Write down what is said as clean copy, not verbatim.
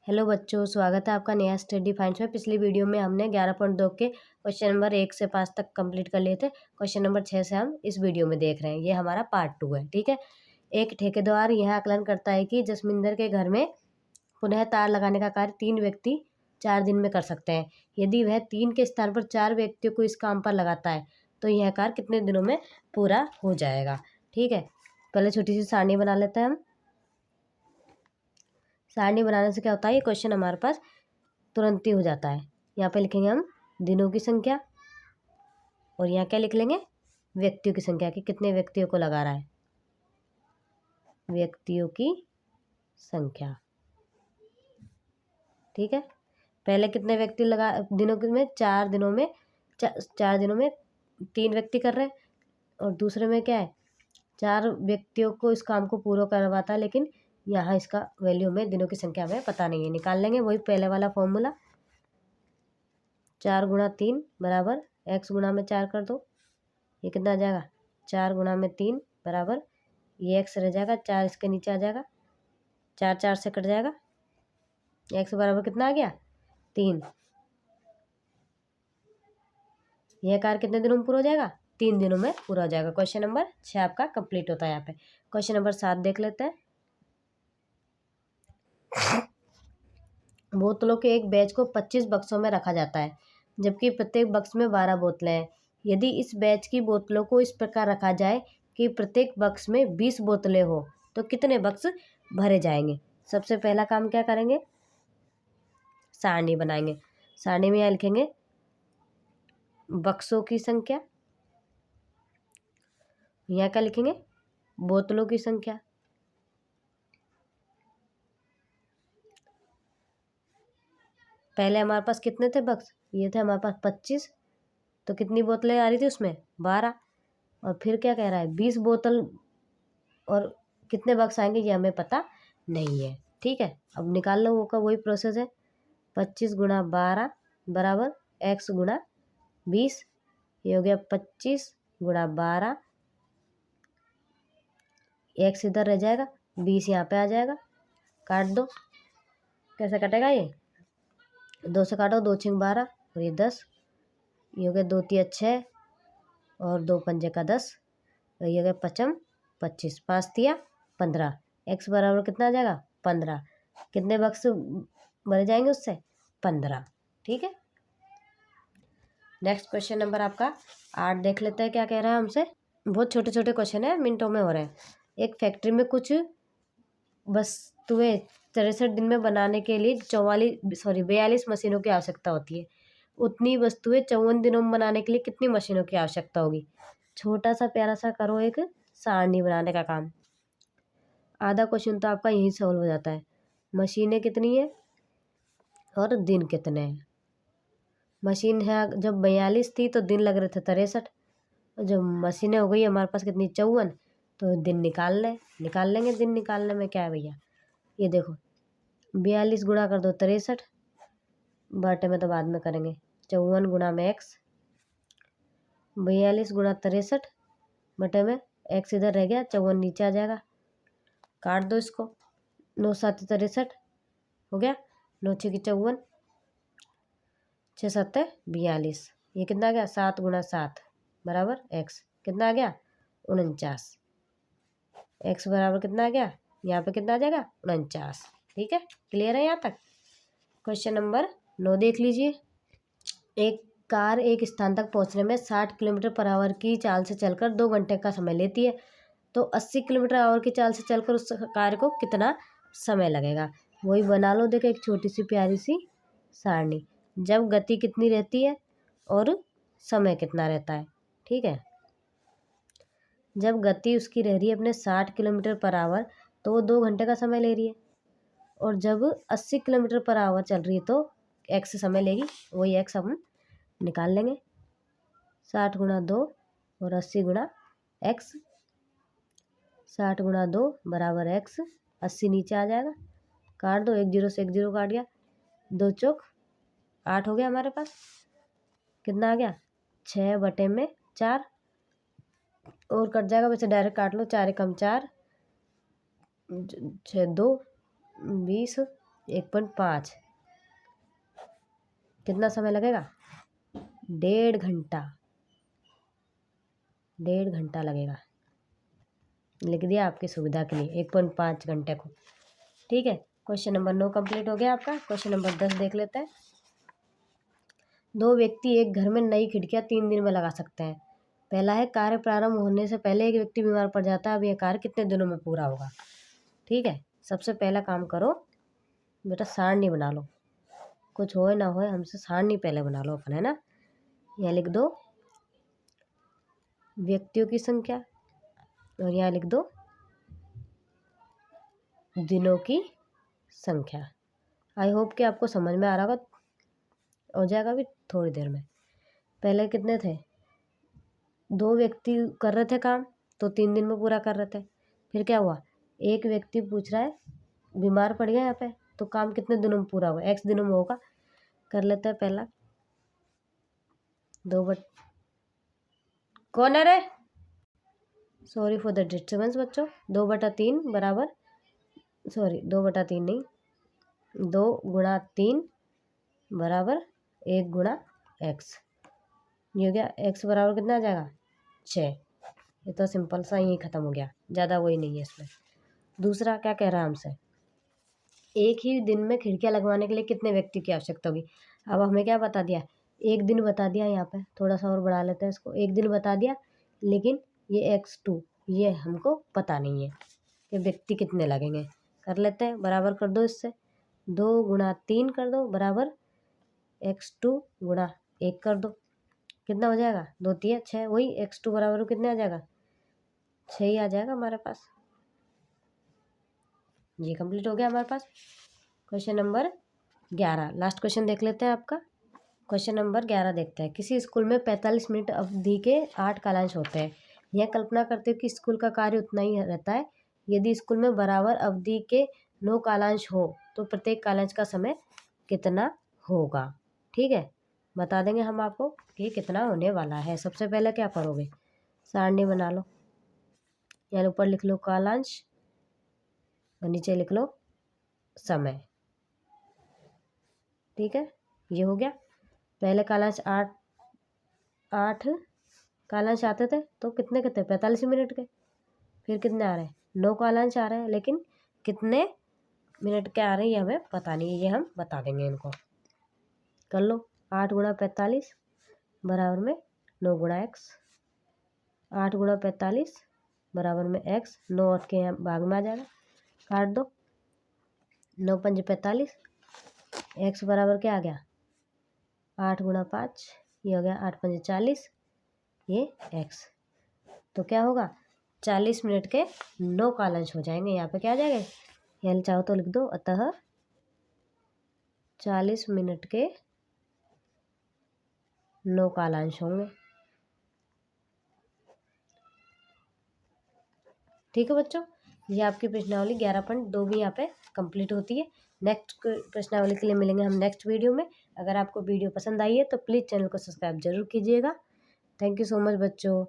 Hello बच्चों, स्वागत है आपका नया स्टडी फाइंड्स में। पिछली वीडियो में हमने 11.2 के क्वेश्चन नंबर 1 से 5 तक कंप्लीट कर लिए थे। क्वेश्चन नंबर 6 से हम इस वीडियो में देख रहे हैं। ये हमारा पार्ट 2 है। ठीक है। एक ठेकेदार यह आकलन करता है कि जसमिंदर के घर में पुनः तार लगाने का कार्य 3 व्यक्ति 4 दिन में कर सकते हैं। यदि वह 3 के स्थान पर 4 व्यक्तियों को इस काम पर लगाता है तो यह कार्य कितने दिनों में पूरा हो जाएगा। ठीक है, पहले छोटी सी सारणी बना लेते हैं हम। सारणी बनाने से क्या होता है, ये क्वेश्चन हमारे पास तुरंत ही हो जाता है। यहाँ पे लिखेंगे हम दिनों की संख्या और यहाँ क्या लिख लेंगे, व्यक्तियों की संख्या कि कितने व्यक्तियों को लगा रहा है, व्यक्तियों की संख्या। ठीक है, पहले कितने व्यक्ति लगा, दिनों में 4 दिनों में 4 दिनों में 3 व्यक्ति कर रहे हैं, और दूसरे में क्या है, 4 व्यक्तियों को इस काम को पूरा करवाता है, लेकिन यहाँ इसका वैल्यू में दिनों की संख्या में पता नहीं है। निकाल लेंगे वही पहले वाला फॉर्मूला, 4 गुणा 3 बराबर x गुणा में 4 कर दो। ये कितना आ जाएगा, 4 गुणा में 3 बराबर, ये x रह जाएगा, 4 इसके नीचे आ जाएगा, 4 4 से कट जाएगा, x बराबर कितना आ गया, 3। यह कार्य कितने दिनों में पूरा हो जाएगा, 3 दिनों में पूरा हो जाएगा। क्वेश्चन नंबर 6 आपका कंप्लीट होता है। यहाँ पे क्वेश्चन नंबर 7 देख लेते हैं। बोतलों के एक बैच को 25 बक्सों में रखा जाता है, जबकि प्रत्येक बक्स में 12 बोतलें हैं। यदि इस बैच की बोतलों को इस प्रकार रखा जाए कि प्रत्येक बक्स में 20 बोतलें हो तो कितने बक्स भरे जाएंगे। सबसे पहला काम क्या करेंगे, सारणी बनाएंगे। सारणी में यहाँ लिखेंगे बक्सों की संख्या, यहाँ क्या लिखेंगे, बोतलों की संख्या। पहले हमारे पास कितने थे बक्स, ये थे हमारे पास 25, तो कितनी बोतलें आ रही थी उसमें, 12। और फिर क्या कह रहा है, 20 बोतल, और कितने बक्स आएंगे ये हमें पता नहीं है। ठीक है, अब निकाल लो वो का वही प्रोसेस है, 25 गुणा 12 बराबर x गुणा 20। ये हो गया 25 गुणा 12, x इधर रह जाएगा, 20 यहाँ पे आ जाएगा। काट दो, कैसे कटेगा ये, 2 से काटो, 2 छिंग 12 और ये 10, ये हो गया 2 तिया 6 और 2 पंजे का 10, और ये हो गया 5 25, 5 तिया 15, x बराबर कितना आ जाएगा, 15। कितने बक्स भरे जाएंगे उससे, 15। ठीक है, नेक्स्ट क्वेश्चन नंबर आपका 8 देख लेते हैं क्या कह रहा है हमसे। बहुत छोटे छोटे क्वेश्चन है, मिनटों में हो रहे हैं। एक फैक्ट्री में कुछ वस्तुएं 63 दिन में बनाने के लिए 42 मशीनों की आवश्यकता होती है। उतनी वस्तुएं 54 दिनों में बनाने के लिए कितनी मशीनों की आवश्यकता होगी। छोटा सा प्यारा सा करो एक सारणी बनाने का काम। आधा क्वेश्चन तो आपका यही सॉल्व हो जाता है। मशीनें कितनी है और दिन कितने हैं। मशीन है जब 42 थी तो दिन लग रहे थे 63, और जब मशीनें हो गई हमारे पास कितनी, 54, तो दिन निकाल लेंगे। दिन निकालने में क्या है भैया, ये देखो 42 गुणा कर दो 63, बटे में तो बाद में करेंगे, 54 गुणा में x, 42 गुणा 63 बटे में x इधर रह गया, 54 नीचे आ जाएगा। काट दो इसको, 9 7 63 हो गया, 9 6 54, 6 7 42, ये कितना आ गया, 7 गुणा 7 बराबर x, कितना आ गया, 49। x बराबर कितना आ गया, यहाँ पे कितना आ जाएगा, 49। ठीक है, क्लियर है यहाँ तक। क्वेश्चन नंबर 9 देख लीजिए। एक कार एक स्थान तक पहुँचने में 60 किलोमीटर पर आवर की चाल से चलकर 2 घंटे का समय लेती है, तो 80 किलोमीटर आवर की चाल से चलकर उस कार को कितना समय लगेगा। वही बना लो, देखो एक छोटी सी प्यारी सी सारणी, जब गति कितनी रहती है और समय कितना रहता है। ठीक है, जब गति उसकी रह रही है अपने 60 किलोमीटर पर आवर तो वो 2 घंटे का समय ले रही है, और जब 80 किलोमीटर पर आवर चल रही है तो x समय लेगी। वही x हम निकाल लेंगे, 60 गुणा 2 और 80 गुणा x, 60 गुणा 2 बराबर x, 80 नीचे आ जाएगा। काट दो, 1 0 से 1 0 काट गया, 2 चौक 8 हो गया हमारे पास। कितना आ गया, 6 बटे में 4, और कट जाएगा, वैसे डायरेक्ट काट लो, 4 एकम 4, 6 2 20, 1.5 कितना समय लगेगा? 1.5 घंटा लगेगा। लिख दिया आपकी सुविधा के लिए 1.5 घंटे को। ठीक है, क्वेश्चन नंबर 9 कंप्लीट हो गया आपका। क्वेश्चन नंबर 10 देख लेते हैं। 2 व्यक्ति एक घर में नई खिड़कियां 3 दिन में लगा सकते हैं। पहला है, कार्य प्रारंभ होने से पहले एक व्यक्ति बीमार पड़ जाता है, अब यह कार्य कितने दिनों में पूरा होगा? ठीक है, सबसे पहला काम करो बेटा, सारणी बना लो। कुछ होए ना होए हमसे सारणी पहले बना लो अपन, है ना। यहाँ लिख दो व्यक्तियों की संख्या और यहाँ लिख दो दिनों की संख्या। आई होप कि आपको समझ में आ रहा होगा, हो जाएगा अभी थोड़ी देर में। पहले कितने थे? 2 व्यक्ति कर रहे थे काम, तो 3 दिन में पूरा कर रहे थे। फिर क्या हुआ? एक व्यक्ति पूछ रहा है, बीमार पड़ गया यहाँ पे, तो काम कितने दिनों में पूरा होगा? x दिनों में होगा। कर लेते हैं पहला। कौन है रे? सॉरी फॉर द डिस्टर्बेंस बच्चों। 2/3 बराबर, सॉरी 2/3 नहीं, 2 गुणा 3 बराबर 1 गुणा x। ये हो गया। x बराबर कितना आ जाएगा? 6। ये तो सिंपल सा यही खत्म हो गया, ज़्यादा वही नहीं है इसमें। दूसरा क्या कह रहा है हमसे? एक ही दिन में खिड़कियां लगवाने के लिए कितने व्यक्ति की आवश्यकता होगी? अब हमें क्या बता दिया? एक दिन बता दिया। यहाँ पे थोड़ा सा और बढ़ा लेते हैं इसको। एक दिन बता दिया, लेकिन ये x2 ये हमको पता नहीं है कि व्यक्ति कितने लगेंगे। कर लेते हैं, बराबर कर दो इससे। 2 गुणा 3 कर दो बराबर x2 गुणा 1 कर दो। कितना हो जाएगा? 2 3 6। वही x2 बराबर कितने आ जाएगा? 6 ही आ जाएगा हमारे पास। ये कंप्लीट हो गया हमारे पास। क्वेश्चन नंबर 11 लास्ट क्वेश्चन देख लेते हैं आपका। क्वेश्चन नंबर 11 देखते हैं। किसी स्कूल में 45 मिनट अवधि के 8 कालांश होते हैं। यह कल्पना करते हो कि स्कूल का कार्य उतना ही रहता है। यदि स्कूल में बराबर अवधि के 9 कालांश हो तो प्रत्येक कालांश का समय कितना होगा? ठीक है, बता देंगे हम आपको कि कितना होने वाला है। सबसे पहले क्या करोगे? सारणी बना लो। यहाँ ऊपर लिख लो कालांश और नीचे लिख लो समय। ठीक है, ये हो गया। पहले कालांश 8 कालांश आते थे, तो कितने के थे? 45 मिनट के। फिर कितने आ रहे हैं? 9 कालांश आ रहे हैं, लेकिन कितने मिनट के आ रहे हैं ये हमें पता नहीं है, ये हम बता देंगे इनको। कर लो। 8 गुणा 45 बराबर में 9 गुणा x। 8 गुणा 45 बराबर में x। 9 और के यहाँ भाग में आ जाएगा, काट दो। 9 पंजे 45। x बराबर क्या आ गया? 8 गुणा 5, ये हो गया 8 पंजे 40, ये x। तो क्या होगा? 40 मिनट के 9 कालांश हो जाएंगे। यहाँ पे क्या आ जाएगा? यहाँ चाहो तो लिख दो, अतः 40 मिनट के 9 कालांश होंगे। ठीक है बच्चों, ये आपकी प्रश्नावली 11.2 भी यहाँ पे कंप्लीट होती है। नेक्स्ट प्रश्नावली के लिए मिलेंगे हम नेक्स्ट वीडियो में। अगर आपको वीडियो पसंद आई है तो प्लीज़ चैनल को सब्सक्राइब जरूर कीजिएगा। थैंक यू सो मच बच्चों।